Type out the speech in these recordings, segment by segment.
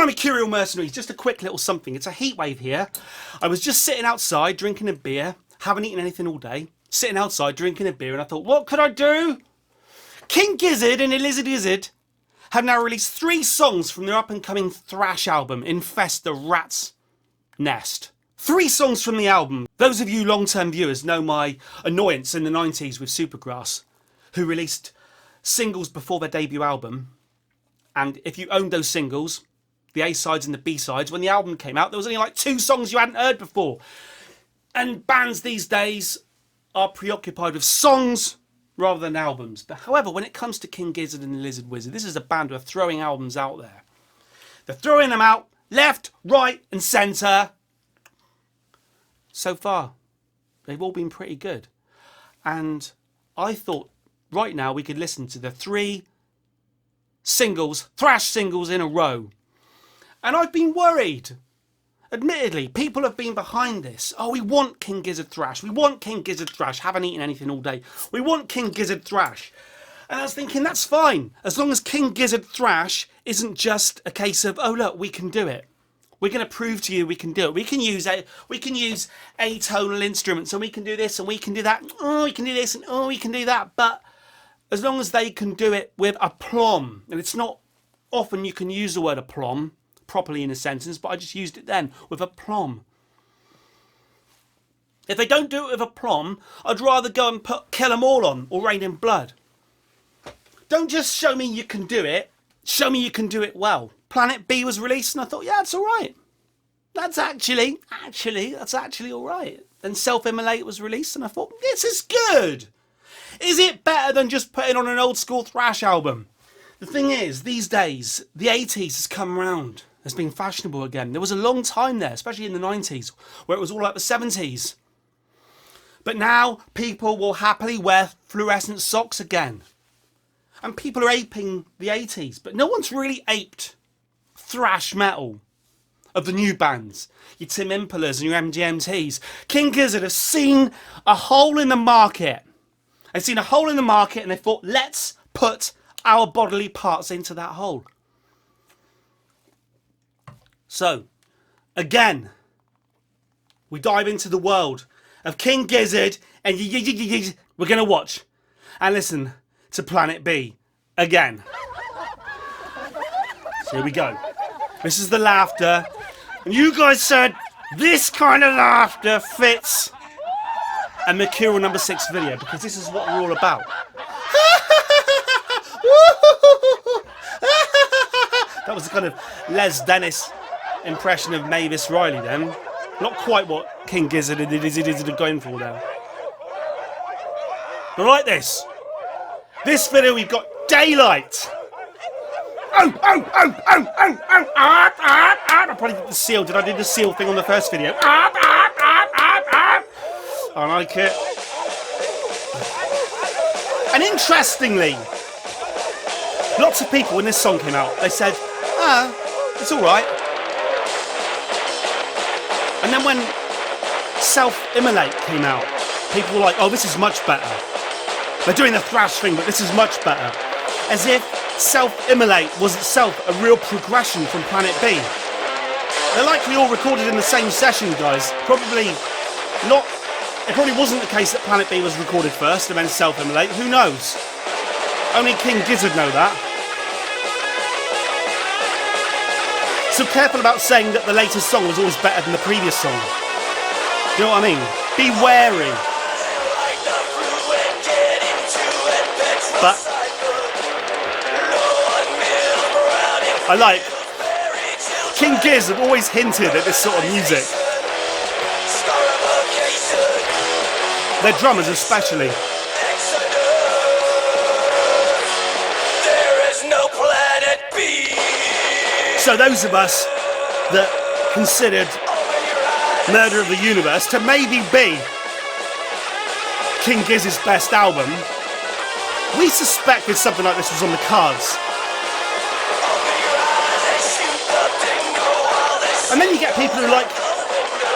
my Mercurial mercenaries, just a quick little something. It's a heat wave here. I was just sitting outside drinking a beer, haven't eaten anything all day, sitting outside drinking a beer, and I thought, what could I do? King Gizzard and Gizzard have now released 3 songs from their up-and-coming thrash album, Infest the Rat's Nest. 3 songs from the album. Those of you long-term viewers know my annoyance in the 90s with Supergrass, who released singles before their debut album. And if you owned those singles, the A-sides and the B-sides, when the album came out, there was only like 2 songs you hadn't heard before. And bands these days are preoccupied with songs rather than albums. But however, when it comes to King Gizzard and the Lizard Wizard, this is a band who are throwing albums out there. They're throwing them out left, right and centre. So far, they've all been pretty good. And I thought right now we could listen to the 3 singles, thrash singles in a row. And I've been worried. Admittedly, people have been behind this. Oh, we want King Gizzard thrash. We want King Gizzard thrash. Haven't eaten anything all day. We want King Gizzard thrash. And I was thinking, that's fine. As long as King Gizzard thrash isn't just a case of, oh look, we can do it. We're going to prove to you we can do it. We can use atonal instruments, and we can do this and we can do that. Oh, we can do this and oh, we can do that. But as long as they can do it with aplomb, and it's not often you can use the word aplomb properly in a sentence, but I just used it then, with aplomb. If they don't do it with aplomb, I'd rather go and Kill 'Em All on, or Rain in Blood. Don't just show me you can do it, show me you can do it well. Planet B was released and I thought, yeah, it's alright. That's actually alright. Then Self-Immolate was released and I thought, this is good. Is it better than just putting on an old school thrash album? The thing is, these days, the 80s has come round. It's been fashionable again. There was a long time there, especially in the 90s, where it was all like the 70s. But now, people will happily wear fluorescent socks again. And people are aping the 80s, but no one's really aped thrash metal of the new bands. Your Tame Impalas and your MGMTs. King Gizzard have seen a hole in the market. They've seen a hole in the market and they thought, let's put our bodily parts into that hole. So, again, we dive into the world of King Gizzard and we're going to watch and listen to Planet B again. So here we go. This is the laughter. And you guys said this kind of laughter fits a Mercurial number 6 video because this is what we're all about. That was a kind of Les Dennis impression of Mavis Riley then. Not quite what King Gizzard and Gizzard are going for there. But like this. This video we've got Daylight. Oh, oh, oh, oh, oh, oh, I probably did the seal. Did I do the seal thing on the first video? I like it. And interestingly, lots of people when this song came out, they said, it's alright. And then when Self-Immolate came out, people were like, oh, this is much better. They're doing the thrash thing, but this is much better. As if Self-Immolate was itself a real progression from Planet B. They're likely all recorded in the same session, guys. Probably not. It probably wasn't the case that Planet B was recorded first and then Self-Immolate. Who knows? Only King Gizzard know that. So careful about saying that the latest song was always better than the previous song. Do you know what I mean? Be wary. But I like King Giz have always hinted at this sort of music. Their drummers especially. So those of us that considered Murder of the Universe to maybe be King Giz's best album, we suspected something like this was on the cards. And then you get people who like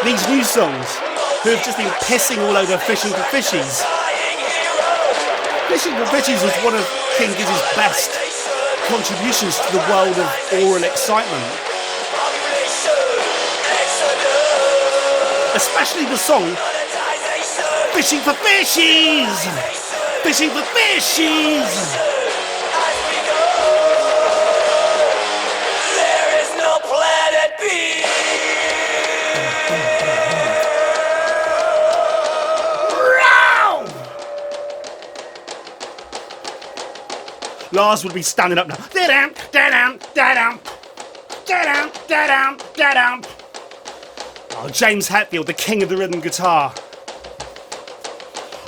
these new songs, who have just been pissing all over Fishing for Fishies. Fishing for Fishies was one of King Giz's best contributions to the world of oral excitement. Especially the song Fishing for Fishies! Fishing for Fishies! There is no planet B. Lars would be standing up now. Da-dam, da-dam, da-dam, da-dam, da-dam, da-dam. Oh, James Hetfield, the king of the rhythm guitar.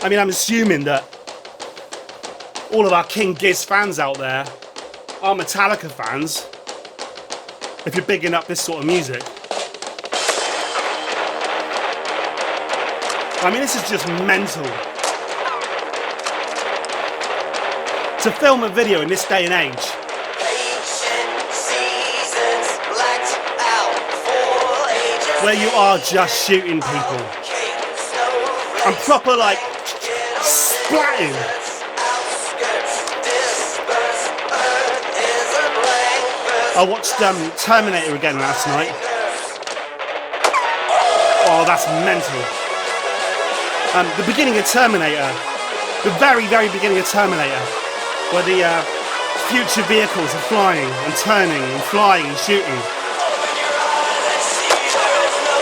I mean, I'm assuming that all of our King Giz fans out there are Metallica fans, if you're bigging up this sort of music. I mean, this is just mental. To film a video in this day and age, where you are just shooting people and proper like splatting. I watched Terminator again last night. Oh, that's mental. The beginning of Terminator, the very, very beginning of Terminator, where the future vehicles are flying and turning and flying and shooting.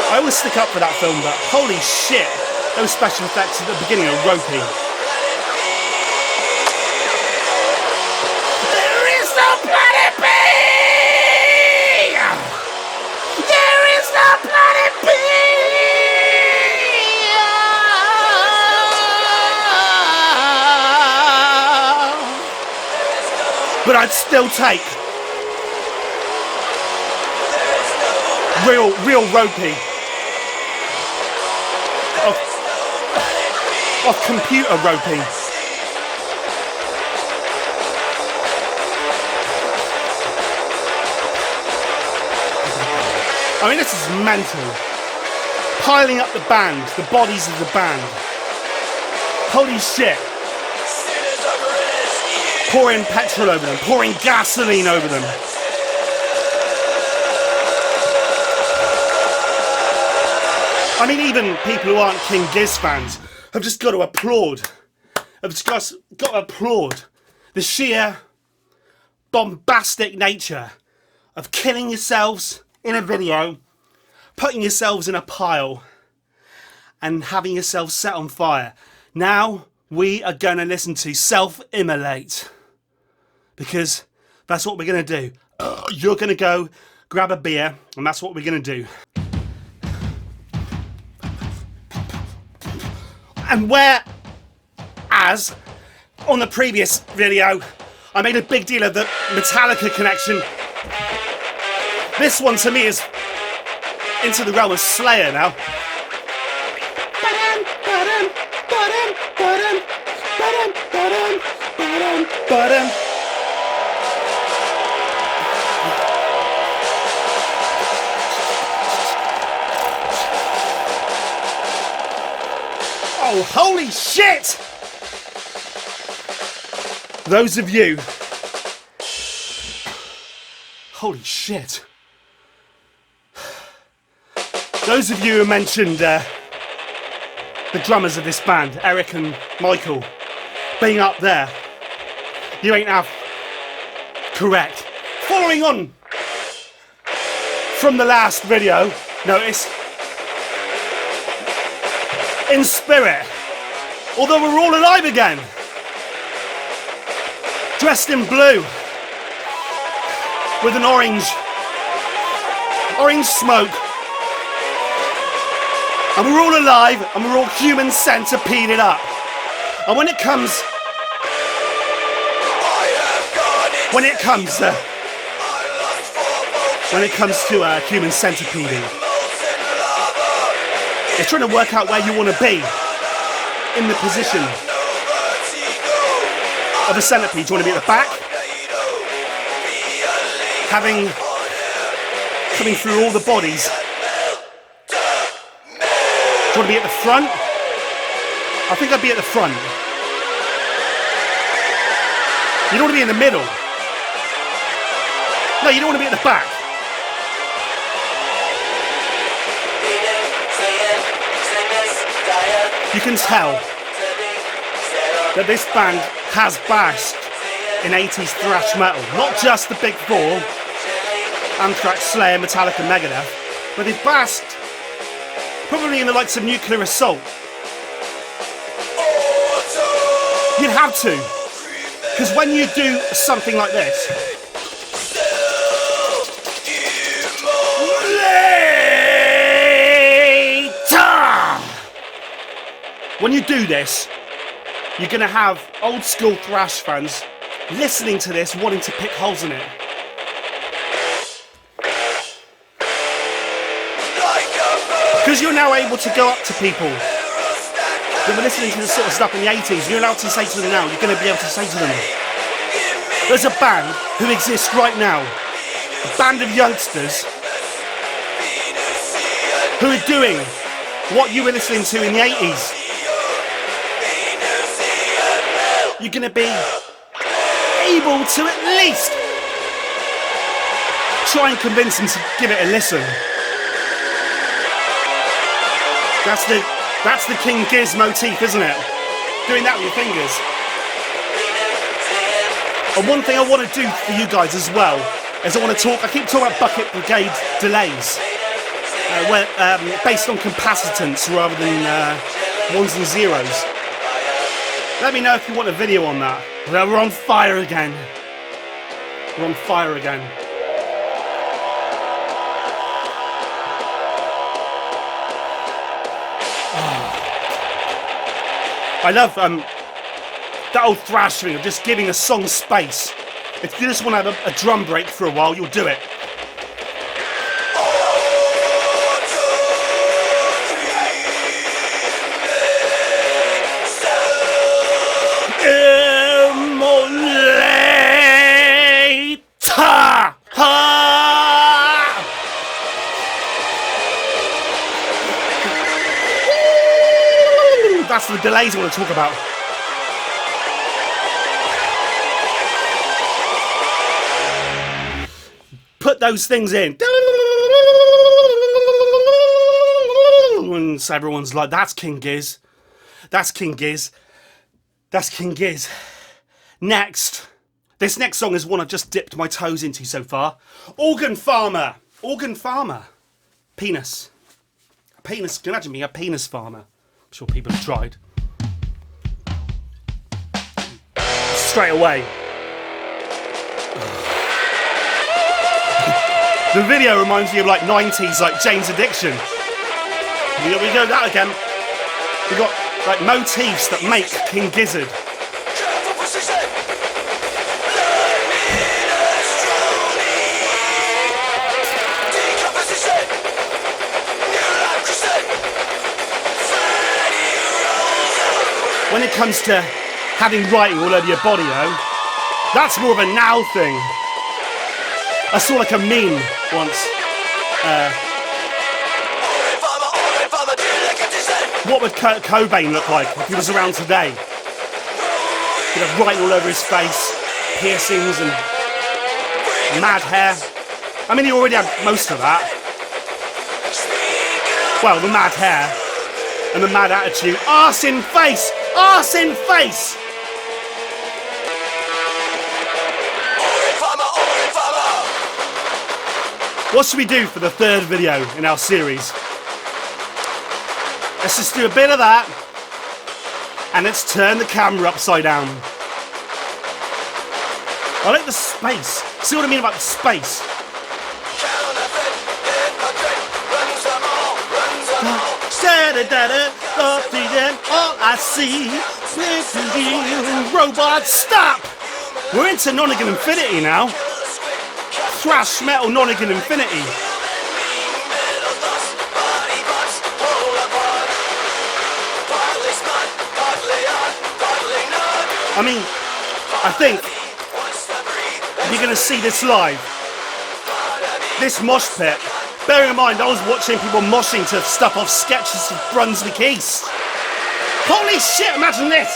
I always stick up for that film, but holy shit, those special effects at the beginning are ropey. There is no planet B! There is no planet B! But I'd still take real ropey off computer ropey. I mean, this is mental. Piling up the band, the bodies of the band. Holy shit. Pouring petrol over them, pouring gasoline over them. I mean, even people who aren't King Giz fans have just got to applaud. Have just got to applaud the sheer bombastic nature of killing yourselves in a video, putting yourselves in a pile, and having yourselves set on fire. Now we are going to listen to Self-Immolate, because that's what we're going to do. You're going to go grab a beer, and that's what we're going to do. And whereas on the previous video I made a big deal of the Metallica connection, this one to me is into the realm of Slayer now. Oh, holy shit! Those of you... Holy shit. Those of you who mentioned the drummers of this band, Eric and Michael, being up there, you ain't half correct. Following on from the last video, notice, in spirit, although we're all alive again, dressed in blue, with an orange smoke, and we're all alive, and we're all human centipeded up. And when it comes to human centipeding, it's trying to work out where you want to be in the position of a centipede. Do you want to be at the back, coming through all the bodies? Do you want to be at the front? I think I'd be at the front. You don't want to be in the middle. No, you don't want to be at the back. you can tell that this band has basked in 80s thrash metal. Not just the big four, Anthrax, Slayer, Metallica, Megadeth, but they've basked probably in the likes of Nuclear Assault. You'd have to, because when you do something like this, when you do this, you're going to have old school thrash fans listening to this, wanting to pick holes in it. Because you're now able to go up to people that were listening to this sort of stuff in the 80s. You're allowed to say to them now, you're going to be able to say to them, there's a band who exists right now, a band of youngsters who are doing what you were listening to in the 80s. You're going to be able to at least try and convince them to give it a listen. That's the King Giz motif, isn't it? Doing that with your fingers. And one thing I want to do for you guys as well is I keep talking about Bucket Brigade delays, based on capacitance rather than ones and zeros. Let me know if you want a video on that. We're on fire again. We're on fire again. I love that old thrash thing of just giving a song space. If you just want to have a drum break for a while, you'll do it. That's the delays I want to talk about. Put those things in. And so everyone's like, that's King Giz. That's King Giz. That's King Giz. Next. This next song is one I've just dipped my toes into so far. Organ Farmer. Organ Farmer. Penis. A penis. Can you imagine being a penis farmer? I'm sure people have tried. Straight away. The video reminds me of like 90s, like Jane's Addiction. We go that again. We got like motifs that make King Gizzard. When it comes to having writing all over your body, though, that's more of a now thing. I saw like a meme once. What would Kurt Cobain look like if he was around today? He'd have writing all over his face, piercings and mad hair. I mean, he already had most of that. Well, the mad hair and the mad attitude. Arse in face! Arse in face! What should we do for the third video in our series? Let's just do a bit of that, and let's turn the camera upside down. I like the space. See what I mean about the space? All I see is robots. Stop! We're into Nonigan Infinity now. Thrash metal Nonigan Infinity. I mean, I think you're going to see this live. This mosh pit. Bearing in mind, I was watching people moshing to stuff off sketches of Brunswick East. Holy shit, imagine this!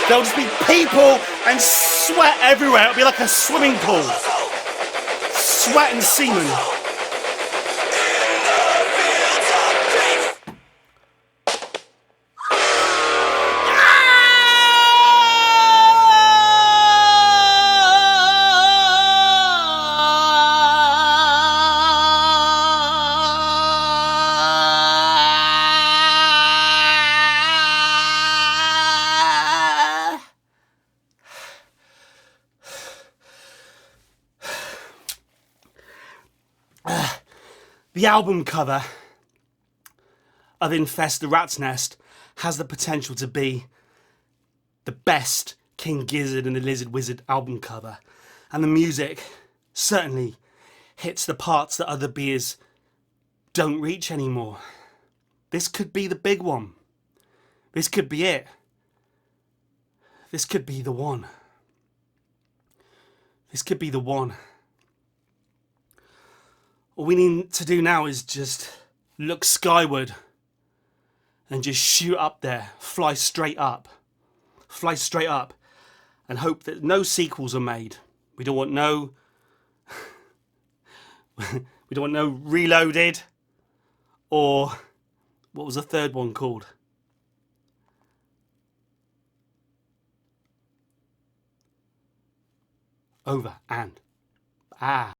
There'll just be people and sweat everywhere. It'll be like a swimming pool. Sweat and semen. The album cover of Infest, the Rat's Nest has the potential to be the best King Gizzard and the Lizard Wizard album cover. And the music certainly hits the parts that other beers don't reach anymore. This could be the big one. This could be it. This could be the one. This could be the one. All we need to do now is just look skyward and just shoot up there, fly straight up, and hope that no sequels are made. We don't want no Reloaded, or what was the third one called? Over and